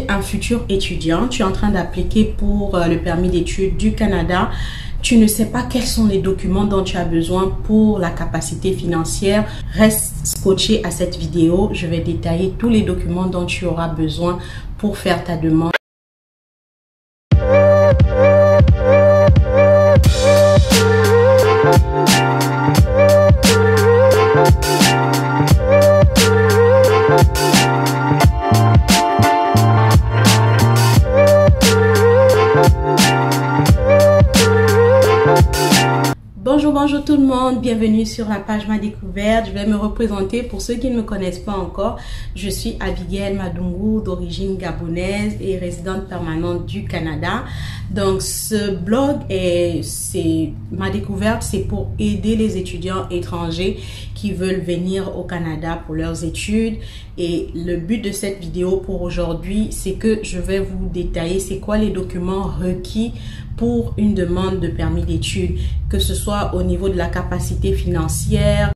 Un futur étudiant, tu es en train d'appliquer pour le permis d'études du Canada. Tu ne sais pas quels sont les documents dont tu as besoin pour la capacité financière. Reste scotché à cette vidéo. Je vais détailler tous les documents dont tu auras besoin pour faire ta demande. Bonjour tout le monde, bienvenue sur la page Ma Découverte. Je vais me représenter pour ceux qui ne me connaissent pas encore. Je suis Abigail Madungu, d'origine gabonaise et résidente permanente du Canada. Donc ce blog c'est Ma Découverte, c'est pour aider les étudiants étrangers qui veulent venir au Canada pour leurs études. Et le but de cette vidéo pour aujourd'hui, c'est que je vais vous détailler c'est quoi les documents requis pour une demande de permis d'études, que ce soit au niveau de la capacité financière.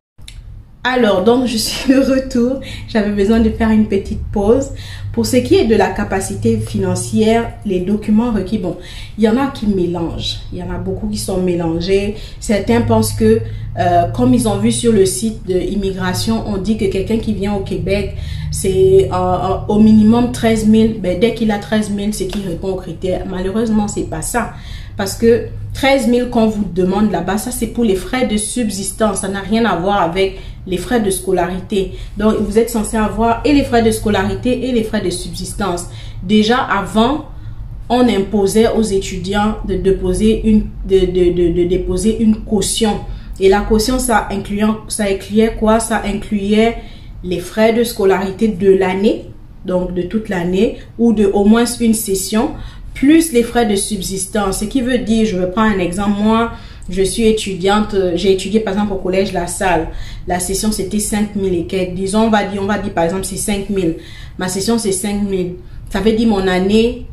Alors, donc, je suis de retour. J'avais besoin de faire une petite pause. Pour ce qui est de la capacité financière, les documents requis, bon, il y en a qui mélangent. Il y en a beaucoup qui sont mélangés. Certains pensent que, comme ils ont vu sur le site de immigration, on dit que quelqu'un qui vient au Québec, c'est au minimum 13 000. Ben, dès qu'il a 13 000, c'est qu'il répond aux critères. Malheureusement, c'est pas ça. Parce que 13 000 qu'on vous demande là-bas, ça c'est pour les frais de subsistance. Ça n'a rien à voir avec les frais de scolarité. Donc, vous êtes censé avoir et les frais de scolarité et les frais de subsistance. Déjà, avant, on imposait aux étudiants de déposer une caution. Et la caution, ça incluait quoi? Ça incluait les frais de scolarité de l'année, donc de toute l'année, ou de au moins une session, plus les frais de subsistance. Ce qui veut dire, je vais prendre un exemple, moi, je suis étudiante, j'ai étudié par exemple au collège La Salle. La session c'était 5 000 et quelques. Disons, on va dire par exemple c'est 5 000. Ma session c'est 5 000. Ça veut dire mon année,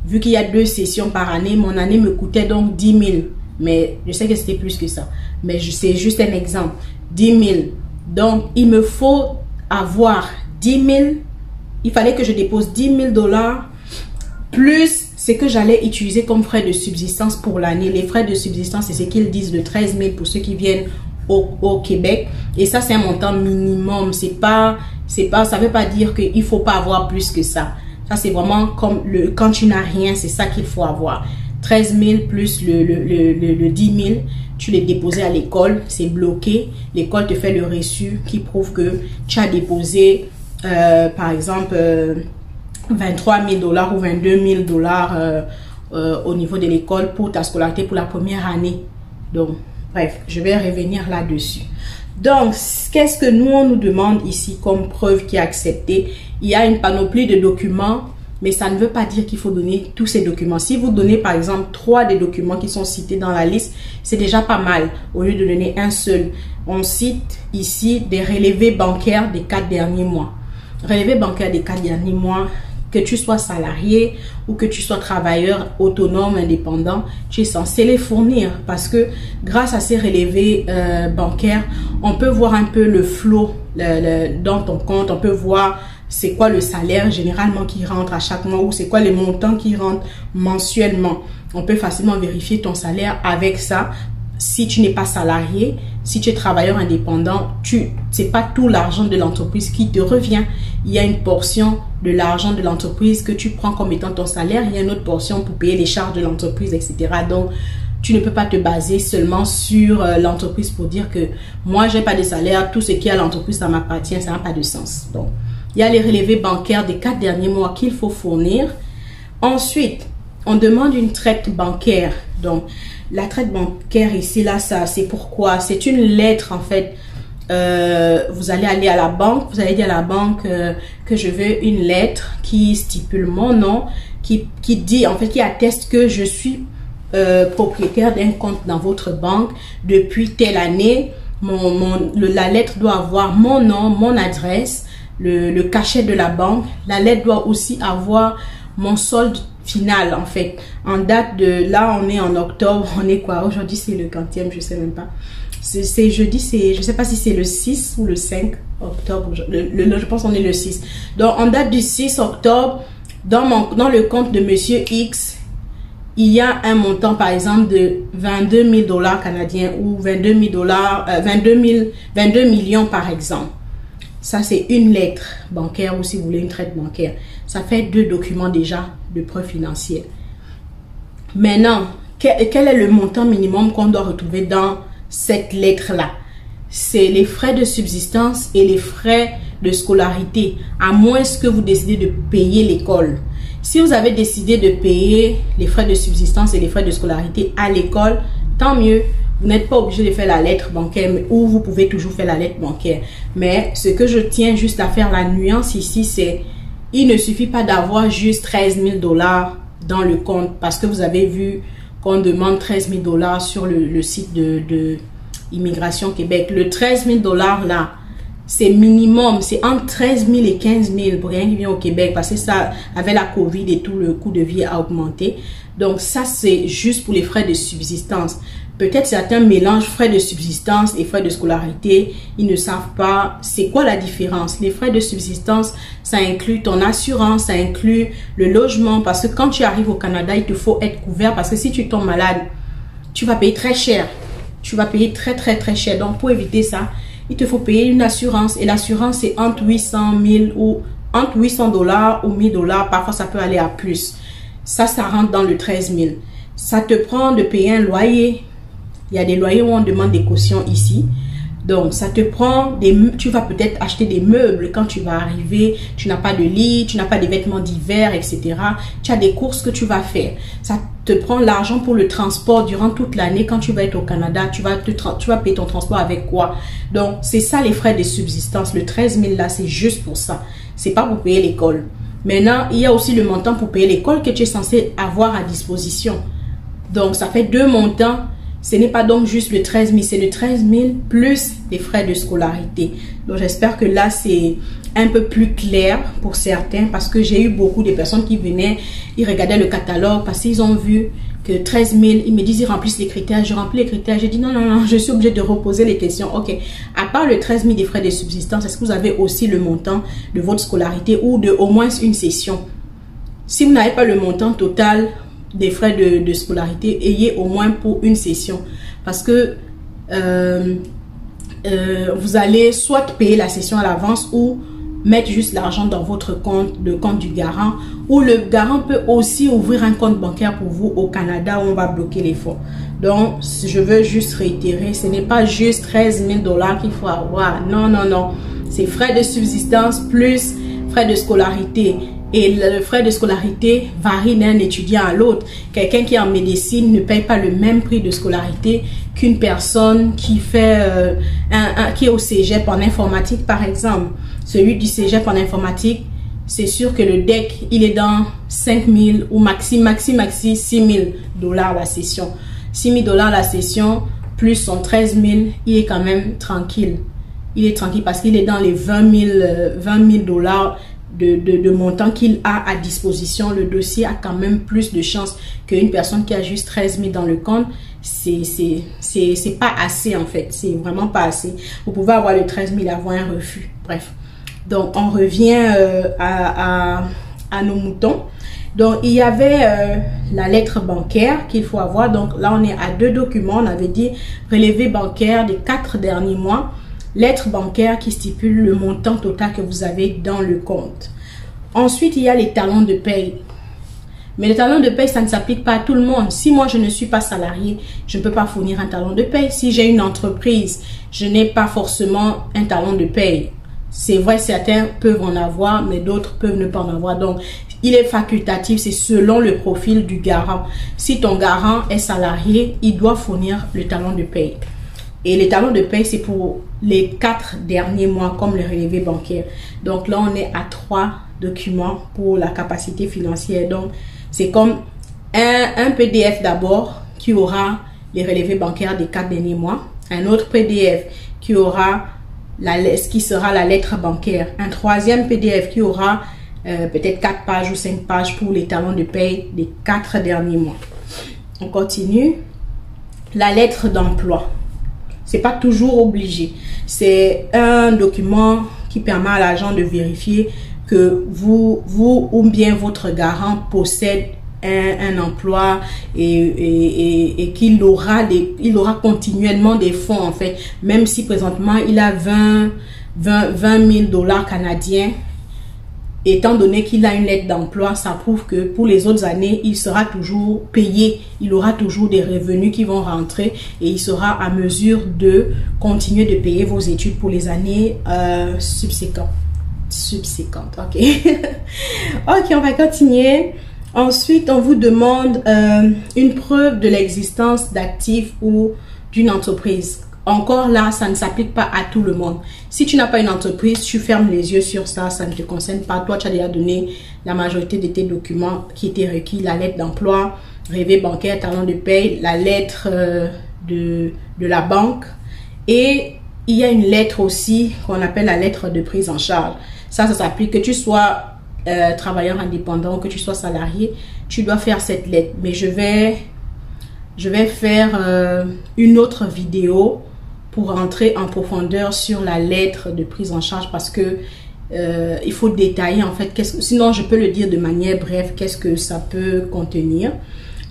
vu qu'il y a 2 sessions par année, mon année me coûtait donc 10 000. Mais je sais que c'était plus que ça. Mais c'est juste un exemple. 10 000. Donc, il me faut avoir 10 000. Il fallait que je dépose 10 000 $ plus ce que j'allais utiliser comme frais de subsistance pour l'année. Les frais de subsistance, c'est ce qu'ils disent de 13 000 pour ceux qui viennent au Québec. Et ça, c'est un montant minimum. Ça veut pas dire qu'il faut pas avoir plus que ça. Ça, c'est vraiment comme quand tu n'as rien, c'est ça qu'il faut avoir. 13 000 plus le 10 000, tu les déposes à l'école, c'est bloqué. L'école te fait le reçu qui prouve que tu as déposé, par exemple, 23 000 $ ou 22 000 $ au niveau de l'école pour ta scolarité pour la première année. Donc, bref, je vais revenir là-dessus. Donc, qu'est-ce que nous, on nous demande ici comme preuve qui est acceptée? Il y a une panoplie de documents, mais ça ne veut pas dire qu'il faut donner tous ces documents. Si vous donnez, par exemple, 3 des documents qui sont cités dans la liste, c'est déjà pas mal, au lieu de donner un seul. On cite ici des relevés bancaires des 4 derniers mois. Relevés bancaires des 4 derniers mois, que tu sois salarié ou que tu sois travailleur autonome, indépendant, tu es censé les fournir parce que grâce à ces relevés bancaires, on peut voir un peu le flot dans ton compte, on peut voir c'est quoi le salaire généralement qui rentre à chaque mois ou c'est quoi les montants qui rentrent mensuellement. On peut facilement vérifier ton salaire avec ça. Si tu n'es pas salarié, si tu es travailleur indépendant, c'est pas tout l'argent de l'entreprise qui te revient. Il y a une portion de l'argent de l'entreprise que tu prends comme étant ton salaire. Il y a une autre portion pour payer les charges de l'entreprise, etc. Donc, tu ne peux pas te baser seulement sur l'entreprise pour dire que moi, j'ai pas de salaire, tout ce qui est à l'entreprise, ça m'appartient, ça n'a pas de sens. Donc, il y a les relevés bancaires des 4 derniers mois qu'il faut fournir. Ensuite, on demande une traite bancaire. Donc, la traite bancaire ici, là, ça, c'est pourquoi? C'est une lettre, en fait. Vous allez aller à la banque, vous allez dire à la banque que je veux une lettre qui stipule mon nom, qui dit, en fait, qui atteste que je suis propriétaire d'un compte dans votre banque depuis telle année. La lettre doit avoir mon nom, mon adresse, le cachet de la banque. La lettre doit aussi avoir mon solde final, en fait. En date de, là, on est en octobre, on est quoi? Aujourd'hui, c'est le 40e, je sais même pas. C'est jeudi, je sais pas si c'est le 6 ou le 5 octobre. Je pense qu'on est le 6. Donc, en date du 6 octobre, Dans le compte de Monsieur X, il y a un montant, par exemple, de 22 000 dollars canadiens ou 22 millions, par exemple. Ça, c'est une lettre bancaire ou si vous voulez une traite bancaire. Ça fait 2 documents déjà de preuve financière. Maintenant, quel est le montant minimum qu'on doit retrouver dans cette lettre-là? C'est les frais de subsistance et les frais de scolarité, à moins que vous décidez de payer l'école. Si vous avez décidé de payer les frais de subsistance et les frais de scolarité à l'école, tant mieux. Vous n'êtes pas obligé de faire la lettre bancaire ou vous pouvez toujours faire la lettre bancaire. Mais ce que je tiens juste à faire la nuance ici, c'est il ne suffit pas d'avoir juste 13 000 dollars dans le compte parce que vous avez vu qu'on demande 13 000 dollars sur le site de Immigration Québec. Le 13 000 dollars là, c'est minimum, c'est entre 13 000 et 15 000 pour rien qui vient au Québec parce que ça, avec la COVID et tout, le coût de vie a augmenté. Donc ça, c'est juste pour les frais de subsistance. Peut-être certains mélangent frais de subsistance et frais de scolarité. Ils ne savent pas c'est quoi la différence. Les frais de subsistance, ça inclut ton assurance, ça inclut le logement. Parce que quand tu arrives au Canada, il te faut être couvert. Parce que si tu tombes malade, tu vas payer très cher. Tu vas payer très cher. Donc pour éviter ça, il te faut payer une assurance. Et l'assurance, c'est entre 800 000 ou entre 800 dollars ou 1000 dollars. Parfois, ça peut aller à plus. Ça rentre dans le 13 000. Ça te prend de payer un loyer. Il y a des loyers où on demande des cautions ici. Donc, ça te prend tu vas peut-être acheter des meubles quand tu vas arriver. Tu n'as pas de lit, tu n'as pas de vêtements d'hiver, etc. Tu as des courses que tu vas faire. Ça te prend l'argent pour le transport durant toute l'année. Quand tu vas être au Canada, tu vas payer ton transport avec quoi? Donc, c'est ça les frais de subsistance. Le 13 000 là, c'est juste pour ça. C'est pas pour payer l'école. Maintenant, il y a aussi le montant pour payer l'école que tu es censé avoir à disposition. Donc, ça fait 2 montants. Ce n'est pas donc juste le 13 000, c'est le 13 000 plus les frais de scolarité. Donc, j'espère que là, c'est un peu plus clair pour certains parce que j'ai eu beaucoup de personnes qui venaient, ils regardaient le catalogue parce qu'ils ont vu que 13 000, ils me disent, ils remplissent les critères. Je remplis les critères. J'ai dit, non, je suis obligée de reposer les questions. Ok, à part le 13 000 des frais de subsistance, est-ce que vous avez aussi le montant de votre scolarité ou de au moins une session? Si vous n'avez pas le montant total des frais de scolarité, ayez au moins pour une session parce que vous allez soit payer la session à l'avance ou mettre juste l'argent dans votre compte, le compte du garant, ou le garant peut aussi ouvrir un compte bancaire pour vous au Canada où on va bloquer les fonds. Donc, je veux juste réitérer, ce n'est pas juste 13 000 dollars qu'il faut avoir. Non. C'est frais de subsistance plus frais de scolarité. Et le frais de scolarité varie d'un étudiant à l'autre. Quelqu'un qui est en médecine ne paye pas le même prix de scolarité qu'une personne qui fait qui est au cégep en informatique, par exemple. Celui du cégep en informatique, c'est sûr que le DEC, il est dans 5 000 ou maxi 6 000 dollars la session. 6 000 dollars la session, plus son 13 000, il est quand même tranquille. Il est tranquille parce qu'il est dans les 20 000 dollars de montant qu'il a à disposition. Le dossier a quand même plus de chances qu'une personne qui a juste 13 000 dans le compte. C'est pas assez en fait. C'est vraiment pas assez. Vous pouvez avoir le 13 000 et avoir un refus. Bref. Donc, on revient à nos moutons. Donc, il y avait la lettre bancaire qu'il faut avoir. Donc, là, on est à 2 documents. On avait dit relevé bancaire des 4 derniers mois. Lettre bancaire qui stipule le montant total que vous avez dans le compte. Ensuite, il y a les talons de paye. Mais les talons de paye, ça ne s'applique pas à tout le monde. Si moi, je ne suis pas salarié, je ne peux pas fournir un talon de paye. Si j'ai une entreprise, je n'ai pas forcément un talon de paye. C'est vrai, certains peuvent en avoir, mais d'autres peuvent ne pas en avoir. Donc, il est facultatif, c'est selon le profil du garant. Si ton garant est salarié, il doit fournir le talon de paye. Et les talons de paye, c'est pour les 4 derniers mois, comme le relevé bancaire. Donc là, on est à 3 documents pour la capacité financière. Donc, c'est comme un PDF d'abord qui aura les relevés bancaires des 4 derniers mois. Un autre PDF qui aura ce qui sera la lettre bancaire. Un troisième PDF qui aura peut-être 4 pages ou 5 pages pour les talons de paye des 4 derniers mois. On continue. La lettre d'emploi. C'est pas toujours obligé. C'est un document qui permet à l'agent de vérifier que vous ou bien votre garant possède un emploi et qu'il aura continuellement des fonds en fait, même si présentement il a 20 000 dollars canadiens. Étant donné qu'il a une lettre d'emploi, ça prouve que pour les autres années, il sera toujours payé. Il aura toujours des revenus qui vont rentrer et il sera à mesure de continuer de payer vos études pour les années subséquentes. Ok. Ok, on va continuer. Ensuite, on vous demande une preuve de l'existence d'actifs ou d'une entreprise. Encore là, ça ne s'applique pas à tout le monde. Si tu n'as pas une entreprise, tu fermes les yeux sur ça, ça ne te concerne pas. Toi, tu as déjà donné la majorité de tes documents qui étaient requis, la lettre d'emploi, relevé bancaire, talon de paye, la lettre de la banque. Et il y a une lettre aussi qu'on appelle la lettre de prise en charge. Ça s'applique que tu sois travailleur indépendant, que tu sois salarié, tu dois faire cette lettre. Mais je vais faire une autre vidéo pour rentrer en profondeur sur la lettre de prise en charge parce que il faut détailler en fait, sinon je peux le dire de manière brève, qu'est-ce que ça peut contenir.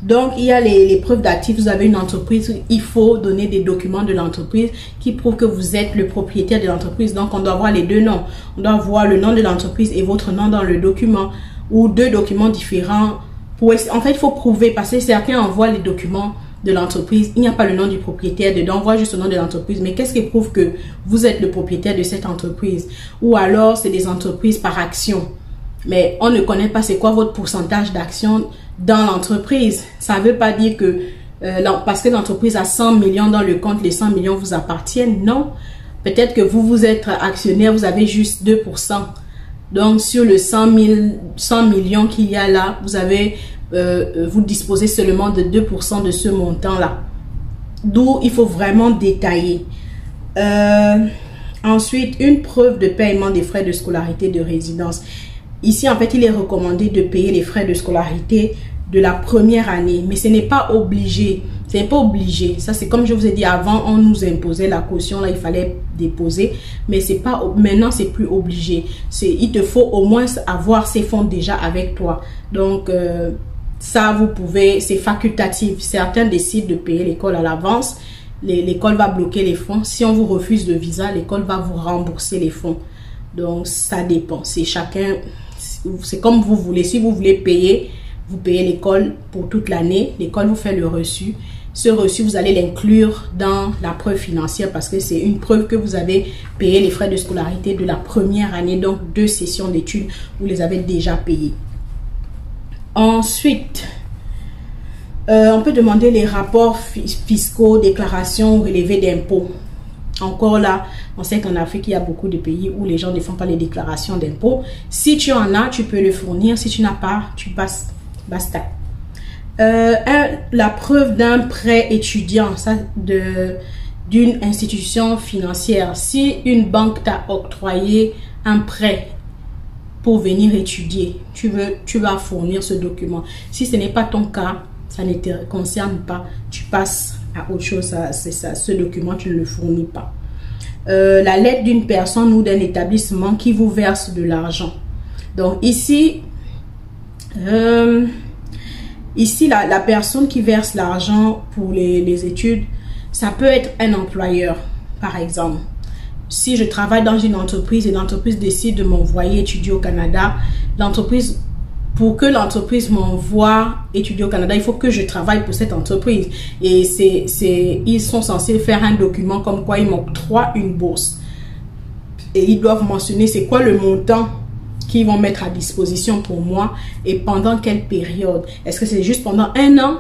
Donc, il y a les preuves d'actifs. Vous avez une entreprise, il faut donner des documents de l'entreprise qui prouvent que vous êtes le propriétaire de l'entreprise. Donc, on doit avoir les deux noms. On doit avoir le nom de l'entreprise et votre nom dans le document ou deux documents différents. En fait, il faut prouver parce que certains envoient les documents de l'entreprise. Il n'y a pas le nom du propriétaire dedans. On voit juste le nom de l'entreprise. Mais qu'est-ce qui prouve que vous êtes le propriétaire de cette entreprise? Ou alors, c'est des entreprises par action. Mais on ne connaît pas c'est quoi votre pourcentage d'action dans l'entreprise. Ça ne veut pas dire que parce que l'entreprise a 100 millions dans le compte, les 100 millions vous appartiennent. Non. Peut-être que vous êtes actionnaire, vous avez juste 2%. Donc, sur le 100 millions qu'il y a là, vous disposez seulement de 2% de ce montant-là. D'où il faut vraiment détailler. Ensuite, une preuve de paiement des frais de scolarité de résidence. Ici, en fait, il est recommandé de payer les frais de scolarité de la première année, mais ce n'est pas obligé. Ce n'est pas obligé. Ça, c'est comme je vous ai dit avant, on nous imposait la caution, là, il fallait déposer, mais c'est pas, maintenant, c'est plus obligé. Il te faut au moins avoir ces fonds déjà avec toi. Donc, ça, vous pouvez, c'est facultatif. Certains décident de payer l'école à l'avance. L'école va bloquer les fonds. Si on vous refuse le visa, l'école va vous rembourser les fonds. Donc, ça dépend. C'est chacun, c'est comme vous voulez. Si vous voulez payer, vous payez l'école pour toute l'année. L'école vous fait le reçu. Ce reçu, vous allez l'inclure dans la preuve financière parce que c'est une preuve que vous avez payé les frais de scolarité de la première année. Donc, 2 sessions d'études, vous les avez déjà payées. Ensuite, on peut demander les rapports fiscaux, déclarations, relevés d'impôts. Encore là, on sait qu'en Afrique, il y a beaucoup de pays où les gens ne font pas les déclarations d'impôts. Si tu en as, tu peux le fournir. Si tu n'as pas, tu passes. Basta. La preuve d'un prêt étudiant d'une institution financière. Si une banque t'a octroyé un prêt pour venir étudier, tu vas fournir ce document. Si ce n'est pas ton cas, ça ne te concerne pas, tu passes à autre chose. C'est ça, ce document, tu ne le fournis pas. La lettre d'une personne ou d'un établissement qui vous verse de l'argent. Donc ici, la personne qui verse l'argent pour les études, ça peut être un employeur, par exemple. Si je travaille dans une entreprise et l'entreprise décide de m'envoyer étudier au Canada, pour que l'entreprise m'envoie étudier au Canada, il faut que je travaille pour cette entreprise. Et ils sont censés faire un document comme quoi ils m'octroient une bourse. Et ils doivent mentionner c'est quoi le montant qu'ils vont mettre à disposition pour moi et pendant quelle période. Est-ce que c'est juste pendant 1 an?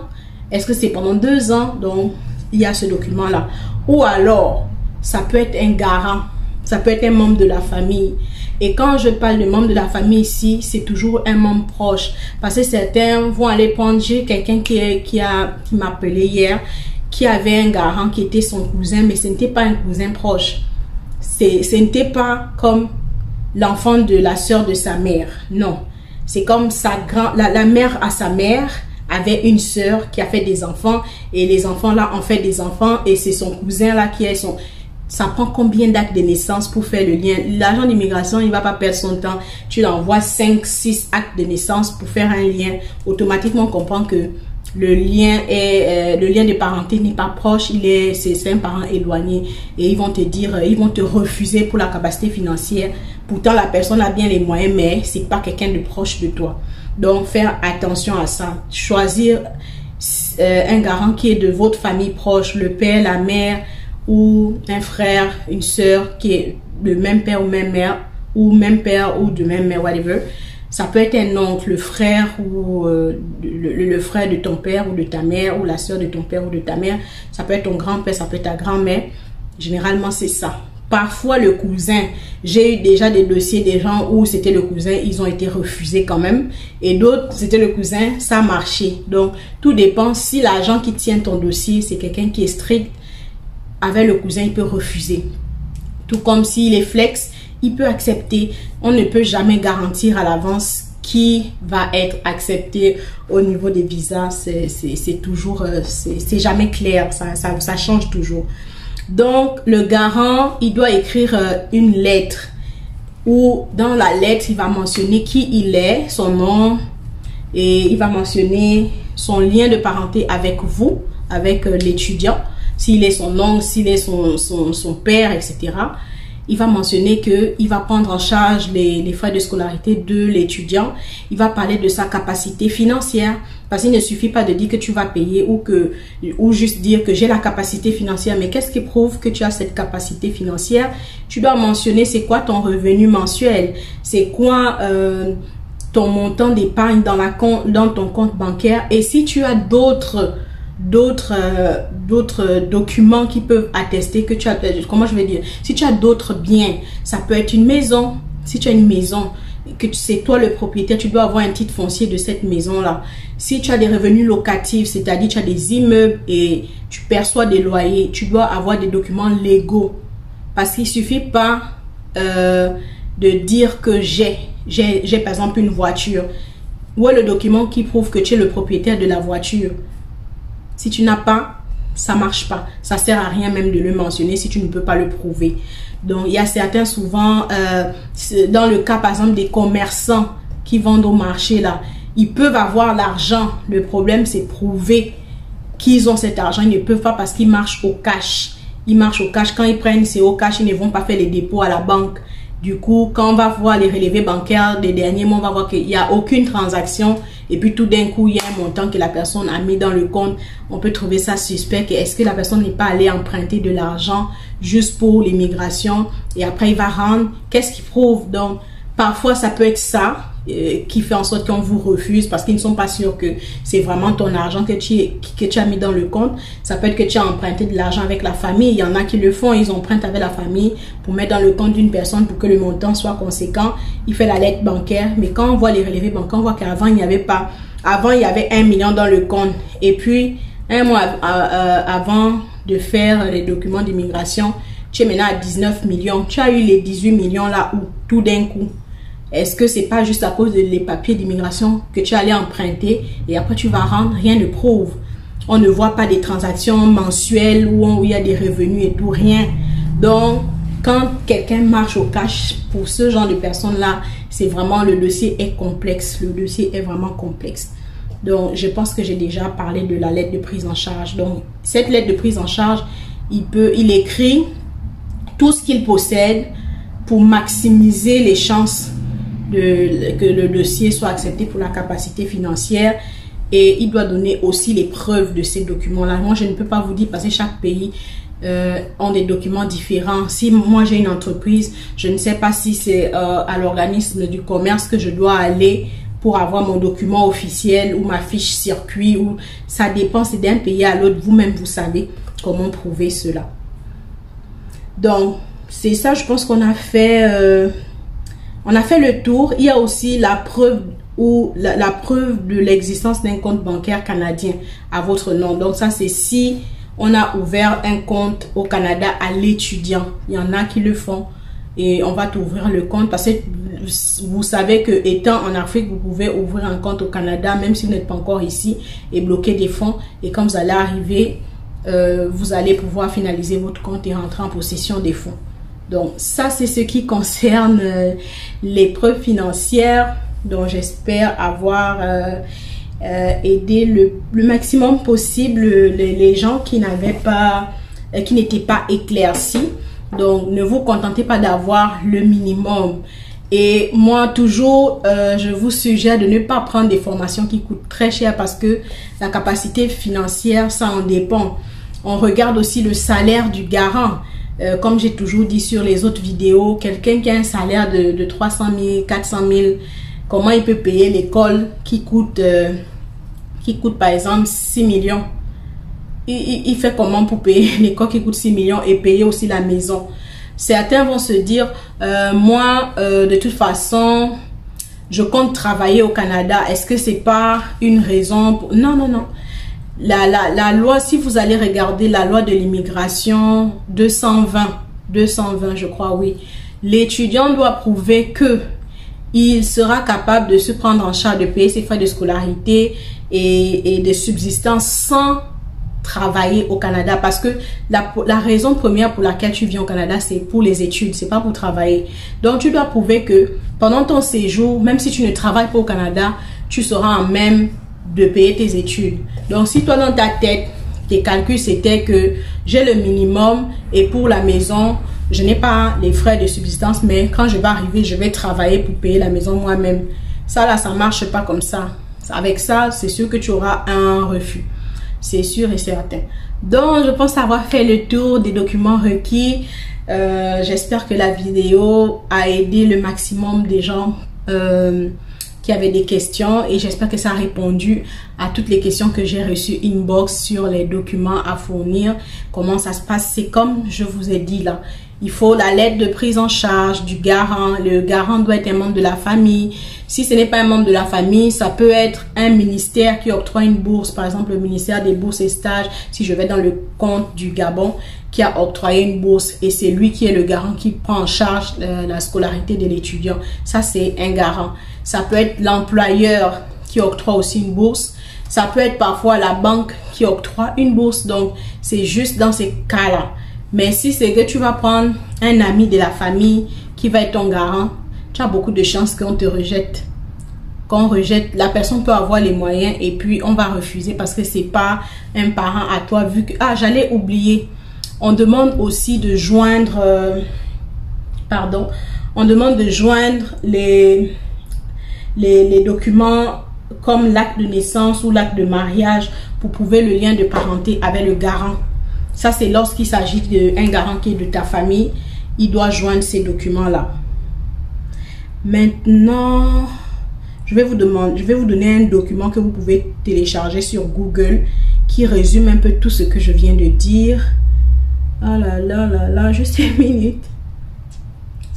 Est-ce que c'est pendant 2 ans? Donc, il y a ce document-là. Ou alors, ça peut être un garant. Ça peut être un membre de la famille. Et quand je parle de membre de la famille ici, c'est toujours un membre proche. Parce que certains vont aller prendre, j'ai quelqu'un qui m'a appelé hier, qui avait un garant qui était son cousin, mais ce n'était pas un cousin proche. Ce n'était pas comme l'enfant de la sœur de sa mère. Non. C'est comme la mère à sa mère avait une sœur qui a fait des enfants et les enfants là ont fait des enfants et c'est son cousin là qui est Ça prend combien d'actes de naissance pour faire le lien? L'agent d'immigration, il va pas perdre son temps. Tu l'envoies 5, 6 actes de naissance pour faire un lien. Automatiquement, on comprend que le lien de parenté n'est pas proche, c'est un parent éloigné, et ils vont te dire, ils vont te refuser pour la capacité financière. Pourtant, la personne a bien les moyens, mais c'est pas quelqu'un de proche de toi. Donc, faire attention à ça. Choisir un garant qui est de votre famille proche, le père, la mère, ou un frère, une sœur qui est de même père ou même mère, ou même père ou de même mère, whatever. Ça peut être un oncle, le frère ou le frère de ton père ou de ta mère, ou la sœur de ton père ou de ta mère. Ça peut être ton grand-père, ça peut être ta grand-mère. Généralement, c'est ça. Parfois, le cousin. J'ai eu déjà des dossiers des gens où c'était le cousin, ils ont été refusés quand même. Et d'autres, c'était le cousin, ça a marché. Donc, tout dépend. Si l'agent qui tient ton dossier, c'est quelqu'un qui est strict, avec le cousin, il peut refuser. Tout comme s'il est flex, il peut accepter. On ne peut jamais garantir à l'avance qui va être accepté au niveau des visas. C'est toujours, c'est jamais clair. Ça change toujours. Donc, le garant, il doit écrire une lettre où dans la lettre, il va mentionner qui il est, son nom, et il va mentionner son lien de parenté avec vous, avec l'étudiant. S'il est son oncle, s'il est son père, etc. Il va mentionner qu'il va prendre en charge les frais de scolarité de l'étudiant. Il va parler de sa capacité financière. Parce qu'il ne suffit pas de dire que tu vas payer ou juste dire que j'ai la capacité financière. Mais qu'est-ce qui prouve que tu as cette capacité financière? Tu dois mentionner c'est quoi ton revenu mensuel. C'est quoi ton montant d'épargne dans ton compte bancaire. Et si tu as d'autres documents qui peuvent attester que tu as, comment je vais dire, si tu as d'autres biens, ça peut être une maison. Si tu as une maison, que c'est toi le propriétaire, tu dois avoir un titre foncier de cette maison-là. Si tu as des revenus locatifs, c'est-à-dire tu as des immeubles et tu perçois des loyers, tu dois avoir des documents légaux. Parce qu'il ne suffit pas de dire que j'ai par exemple une voiture. Où est le document qui prouve que tu es le propriétaire de la voiture? Si tu n'as pas, ça ne marche pas. Ça ne sert à rien même de le mentionner si tu ne peux pas le prouver. Donc, il y a certains souvent, dans le cas par exemple des commerçants qui vendent au marché là, ils peuvent avoir l'argent. Le problème, c'est prouver qu'ils ont cet argent. Ils ne peuvent pas parce qu'ils marchent au cash. Ils marchent au cash. Quand ils prennent, c'est au cash. Ils ne vont pas faire les dépôts à la banque. Du coup, quand on va voir les relevés bancaires des derniers mois, on va voir qu'il n'y a aucune transaction. Et puis tout d'un coup, il y a un montant que la personne a mis dans le compte. On peut trouver ça suspect. Est-ce que la personne n'est pas allée emprunter de l'argent juste pour l'immigration? Et après, il va rendre. Qu'est-ce qui prouve? Donc, parfois, ça peut être ça qui fait en sorte qu'on vous refuse parce qu'ils ne sont pas sûrs que c'est vraiment ton argent que tu as mis dans le compte. Ça peut être que tu as emprunté de l'argent avec la famille. Il y en a qui le font, ils empruntent avec la famille pour mettre dans le compte d'une personne pour que le montant soit conséquent. Il fait la lettre bancaire, mais quand on voit les relevés bancaires, on voit qu'avant, il n'y avait pas. Avant, il y avait 1 million dans le compte. Et puis, un mois avant de faire les documents d'immigration, tu es maintenant à 19 millions. Tu as eu les 18 millions là où tout d'un coup. Est-ce que c'est pas juste à cause des papiers d'immigration que tu allais emprunter et après tu vas rendre? Rien ne prouve. On ne voit pas des transactions mensuelles où il y a des revenus et tout, rien. Donc, quand quelqu'un marche au cash, pour ce genre de personnes-là, c'est vraiment, le dossier est complexe. Le dossier est vraiment complexe. Donc, je pense que j'ai déjà parlé de la lettre de prise en charge. Donc, cette lettre de prise en charge, il écrit tout ce qu'il possède pour maximiser les chances que le dossier soit accepté pour la capacité financière, et il doit donner aussi les preuves de ces documents-là. Moi, je ne peux pas vous dire parce que chaque pays ont des documents différents. Si moi j'ai une entreprise, je ne sais pas si c'est à l'organisme du commerce que je dois aller pour avoir mon document officiel ou ma fiche circuit, ou ça dépend, c'est d'un pays à l'autre. Vous-même, vous savez comment prouver cela. Donc, c'est ça, je pense qu'on a fait... on a fait le tour. Il y a aussi la preuve ou la preuve de l'existence d'un compte bancaire canadien à votre nom. Donc ça, c'est si on a ouvert un compte au Canada à l'étudiant. Il y en a qui le font et on va t'ouvrir le compte parce que vous savez que étant en Afrique, vous pouvez ouvrir un compte au Canada même si vous n'êtes pas encore ici et bloquer des fonds. Et quand vous allez arriver vous allez pouvoir finaliser votre compte et rentrer en possession des fonds. Donc ça, c'est ce qui concerne les preuves financières, dont j'espère avoir aidé le maximum possible les gens qui n'étaient pas éclaircis. Donc ne vous contentez pas d'avoir le minimum. Et moi, toujours, je vous suggère de ne pas prendre des formations qui coûtent très cher, parce que la capacité financière, ça en dépend. On regarde aussi le salaire du garant. Comme j'ai toujours dit sur les autres vidéos, quelqu'un qui a un salaire de 300 000, 400 000, comment il peut payer l'école qui coûte par exemple 6 millions? Il fait comment pour payer l'école qui coûte 6 millions et payer aussi la maison? Certains vont se dire, moi, de toute façon, je compte travailler au Canada. Est-ce que c'est pas une raison pour... Non, non, non. La loi, si vous allez regarder la loi de l'immigration 220, je crois, oui. L'étudiant doit prouver que il sera capable de se prendre en charge, de payer ses frais de scolarité et de subsistance sans travailler au Canada, parce que la raison première pour laquelle tu viens au Canada, c'est pour les études, c'est pas pour travailler. Donc tu dois prouver que pendant ton séjour, même si tu ne travailles pas au Canada, tu seras en même de payer tes études. Donc si toi dans ta tête, tes calculs c'était que j'ai le minimum et pour la maison, je n'ai pas les frais de subsistance, mais quand je vais arriver, je vais travailler pour payer la maison moi-même. Ça là, ça marche pas comme ça. Avec ça, c'est sûr que tu auras un refus. C'est sûr et certain. Donc, je pense avoir fait le tour des documents requis. J'espère que la vidéo a aidé le maximum des gens qui avaient des questions, et j'espère que ça a répondu à toutes les questions que j'ai reçues inbox sur les documents à fournir. Comment ça se passe? C'est comme je vous ai dit là. Il faut la lettre de prise en charge du garant. Le garant doit être un membre de la famille. Si ce n'est pas un membre de la famille, ça peut être un ministère qui octroie une bourse. Par exemple, le ministère des bourses et stages, si je vais dans le compte du Gabon, qui a octroyé une bourse, et c'est lui qui est le garant qui prend en charge la scolarité de l'étudiant. Ça, c'est un garant. Ça peut être l'employeur qui octroie aussi une bourse. Ça peut être parfois la banque qui octroie une bourse. Donc, c'est juste dans ces cas-là. Mais si c'est que tu vas prendre un ami de la famille qui va être ton garant, tu as beaucoup de chances qu'on te rejette. Qu'on rejette, la personne peut avoir les moyens et puis on va refuser parce que c'est pas un parent à toi, vu que... Ah, j'allais oublier. On demande aussi de joindre... on demande de joindre les documents comme l'acte de naissance ou l'acte de mariage pour prouver le lien de parenté avec le garant. Ça, c'est lorsqu'il s'agit d'un garant qui est de ta famille. Il doit joindre ces documents-là. Maintenant, je vais vous donner un document que vous pouvez télécharger sur Google qui résume un peu tout ce que je viens de dire. Ah là là là là, juste une minute.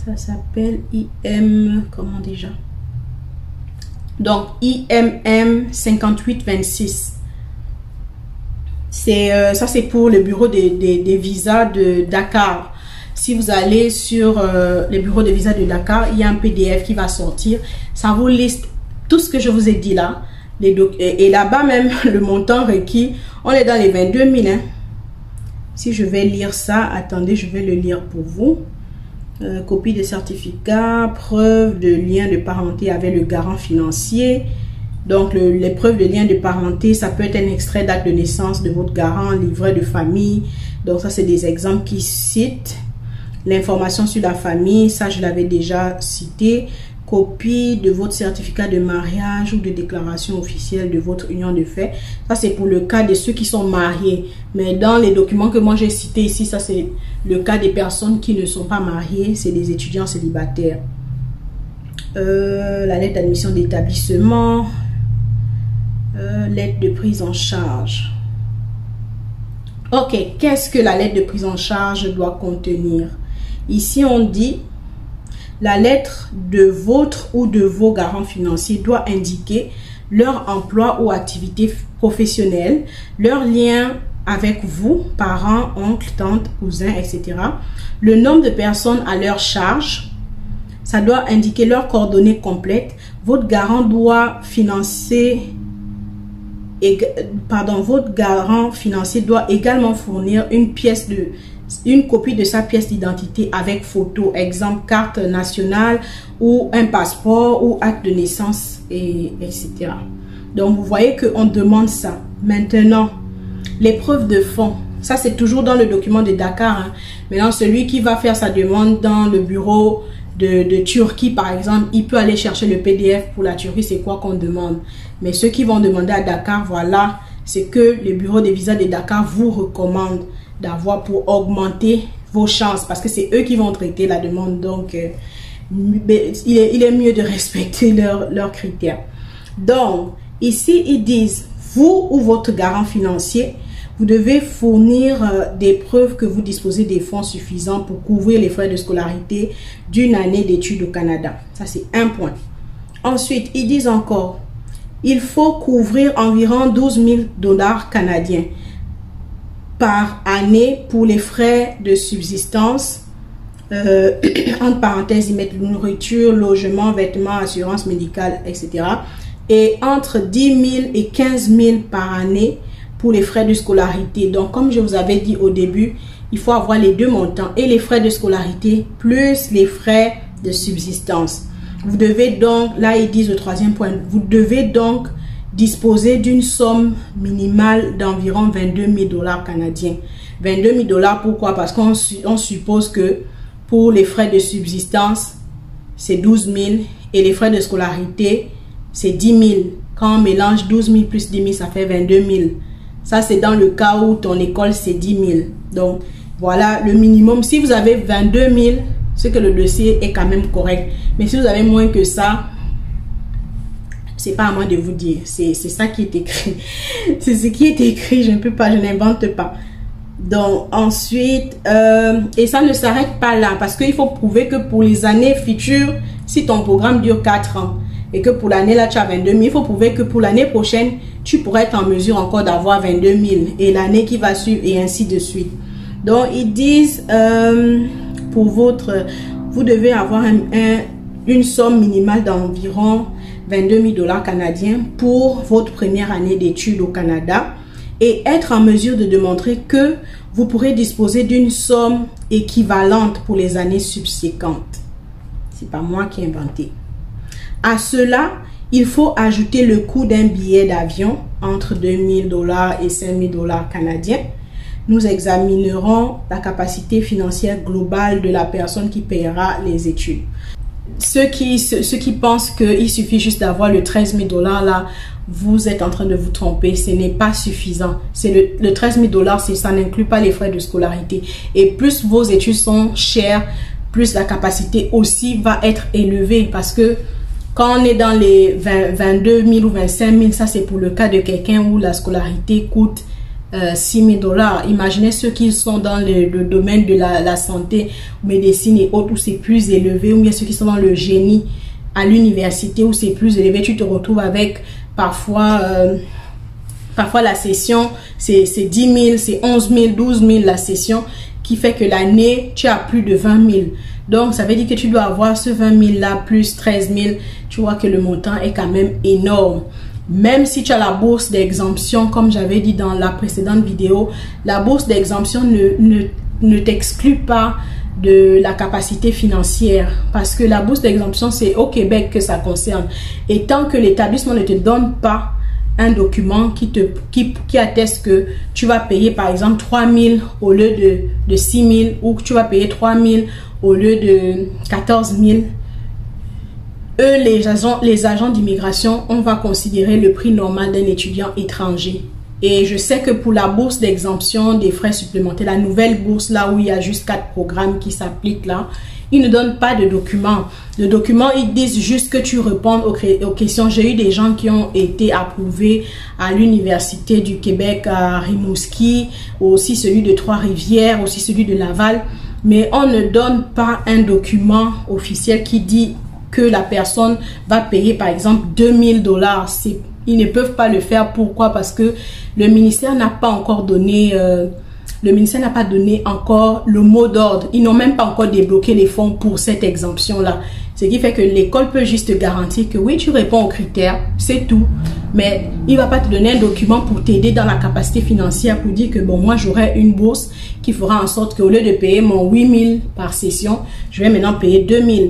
Ça s'appelle IM, comment déjà? Donc, IMM 5826. Ça c'est pour le bureau des visas de Dakar. Si vous allez sur le bureau de visas de Dakar, il y a un PDF qui va sortir. Ça vous liste tout ce que je vous ai dit là. Et là-bas même, le montant requis, on est dans les 22 000. Hein. Si je vais lire ça, attendez, je vais le lire pour vous. Copie de certificat, preuve de lien de parenté avec le garant financier. Donc, les preuves de lien de parenté, ça peut être un extrait d'acte de naissance de votre garant, livret de famille. Donc, ça, c'est des exemples qui citent. L'information sur la famille, ça, je l'avais déjà cité. Copie de votre certificat de mariage ou de déclaration officielle de votre union de fait. Ça, c'est pour le cas de ceux qui sont mariés. Mais dans les documents que moi, j'ai cités ici, ça, c'est le cas des personnes qui ne sont pas mariées. C'est des étudiants célibataires. La lettre d'admission d'établissement. Lettre de prise en charge. Ok, qu'est-ce que la lettre de prise en charge doit contenir? Ici, on dit la lettre de votre ou de vos garants financiers doit indiquer leur emploi ou activité professionnelle, leur lien avec vous, parents, oncles, tantes, cousins, etc. Le nombre de personnes à leur charge. Ça doit indiquer leurs coordonnées complètes. Votre garant doit financer votre garant financier doit également fournir une copie de sa pièce d'identité avec photo, exemple carte nationale ou un passeport ou acte de naissance, etc. Donc, vous voyez qu'on demande ça. Maintenant, les preuves de fonds, ça c'est toujours dans le document de Dakar. Hein. Maintenant, celui qui va faire sa demande dans le bureau de Turquie, par exemple, il peut aller chercher le PDF pour la Turquie, c'est quoi qu'on demande. Mais ceux qui vont demander à Dakar, voilà, c'est que le bureau des visas de Dakar vous recommande d'avoir pour augmenter vos chances, parce que c'est eux qui vont traiter la demande. Donc, il est mieux de respecter leurs critères. Donc, ici, ils disent, vous ou votre garant financier, vous devez fournir des preuves que vous disposez des fonds suffisants pour couvrir les frais de scolarité d'une année d'études au Canada. Ça, c'est un point. Ensuite, ils disent encore, il faut couvrir environ 12 000 $ canadiens par année pour les frais de subsistance. Entre parenthèses, ils mettent nourriture, logement, vêtements, assurance médicale, etc. Et entre 10 000 et 15 000 par année pour les frais de scolarité. Donc, comme je vous avais dit au début, il faut avoir les deux montants et les frais de scolarité plus les frais de subsistance. Vous devez donc, là ils disent au troisième point, vous devez donc disposer d'une somme minimale d'environ 22 000 $ canadiens. 22 000 $, pourquoi? Parce qu'on suppose que pour les frais de subsistance, c'est 12 000 et les frais de scolarité, c'est 10 000. Quand on mélange 12 000 plus 10 000, ça fait 22 000. Ça, c'est dans le cas où ton école, c'est 10 000. Donc, voilà le minimum. Si vous avez 22 000, c'est que le dossier est quand même correct. Mais si vous avez moins que ça, c'est pas à moi de vous dire. C'est ça qui est écrit. C'est ce qui est écrit. Je ne peux pas, je n'invente pas. Donc, ensuite, et ça ne s'arrête pas là. Parce qu'il faut prouver que pour les années futures, si ton programme dure 4 ans, et que pour l'année là, tu as 22 000, il faut prouver que pour l'année prochaine, tu pourrais être en mesure encore d'avoir 22 000. Et l'année qui va suivre, et ainsi de suite. Donc, ils disent, vous devez avoir une somme minimale d'environ 22 000 $ canadiens pour votre première année d'études au Canada et être en mesure de démontrer que vous pourrez disposer d'une somme équivalente pour les années subséquentes. C'est pas moi qui ai inventé. À cela, il faut ajouter le coût d'un billet d'avion entre 2 000 $ et 5 000 $ canadiens. Nous examinerons la capacité financière globale de la personne qui paiera les études. Ceux qui pensent qu'il suffit juste d'avoir le 13 000 $ là, vous êtes en train de vous tromper. Ce n'est pas suffisant. C'est le 13 000 $, ça n'inclut pas les frais de scolarité. Et plus vos études sont chères, plus la capacité aussi va être élevée. Parce que quand on est dans les 22 000 ou 25 000, ça c'est pour le cas de quelqu'un où la scolarité coûte 6 000 $. Imaginez ceux qui sont dans le domaine de la santé, médecine et autres, où c'est plus élevé, ou bien ceux qui sont dans le génie à l'université où c'est plus élevé. Tu te retrouves avec parfois la session, c'est 10 000, c'est 11 000, 12 000 la session, qui fait que l'année, tu as plus de 20 000. Donc, ça veut dire que tu dois avoir ce 20 000 là plus 13 000. Tu vois que le montant est quand même énorme. Même si tu as la bourse d'exemption, comme j'avais dit dans la précédente vidéo, la bourse d'exemption ne t'exclut pas de la capacité financière. Parce que la bourse d'exemption, c'est au Québec que ça concerne. Et tant que l'établissement ne te donne pas un document qui atteste que tu vas payer par exemple 3 000 au lieu de 6 000 ou que tu vas payer 3 000 au lieu de 14 000, eux, les agents d'immigration, on va considérer le prix normal d'un étudiant étranger. Et je sais que pour la bourse d'exemption des frais supplémentaires, la nouvelle bourse là où il y a juste 4 programmes qui s'appliquent là, ils ne donnent pas de documents. Le document, ils disent juste que tu réponds aux questions. J'ai eu des gens qui ont été approuvés à l'Université du Québec à Rimouski, aussi celui de Trois-Rivières, aussi celui de Laval. Mais on ne donne pas un document officiel qui dit que la personne va payer par exemple 2 000 $. Ils ne peuvent pas le faire. Pourquoi? Parce que le ministère n'a pas encore donné encore le mot d'ordre. Ils n'ont même pas encore débloqué les fonds pour cette exemption là. Ce qui fait que l'école peut juste te garantir que oui, tu réponds aux critères, c'est tout. mais il va pas te donner un document pour t'aider dans la capacité financière pour dire que bon, moi j'aurai une bourse qui fera en sorte qu'au lieu de payer mon 8 000 par session, je vais maintenant payer 2 000.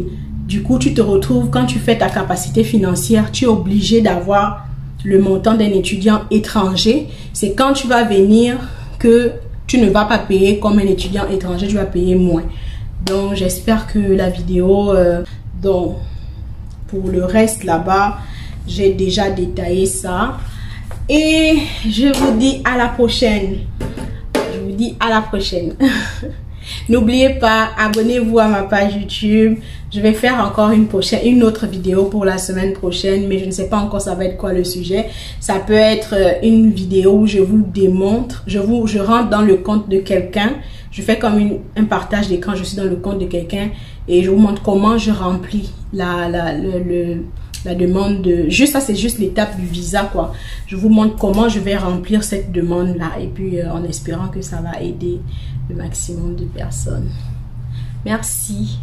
Du coup, tu te retrouves, quand tu fais ta capacité financière, tu es obligé d'avoir le montant d'un étudiant étranger. C'est quand tu vas venir que tu ne vas pas payer comme un étudiant étranger, tu vas payer moins. Donc, j'espère que la vidéo, donc, pour le reste là-bas, j'ai déjà détaillé ça. Et je vous dis à la prochaine. Je vous dis à la prochaine. N'oubliez pas, abonnez-vous à ma page YouTube. Je vais faire encore une autre vidéo pour la semaine prochaine, mais je ne sais pas encore ça va être quoi le sujet. Ça peut être une vidéo où je vous démontre, je rentre dans le compte de quelqu'un, je fais comme un partage d'écran, je suis dans le compte de quelqu'un et je vous montre comment je remplis la demande de... Juste ça, c'est juste l'étape du visa, quoi. Je vous montre comment je vais remplir cette demande-là et puis en espérant que ça va aider le maximum de personnes. Merci.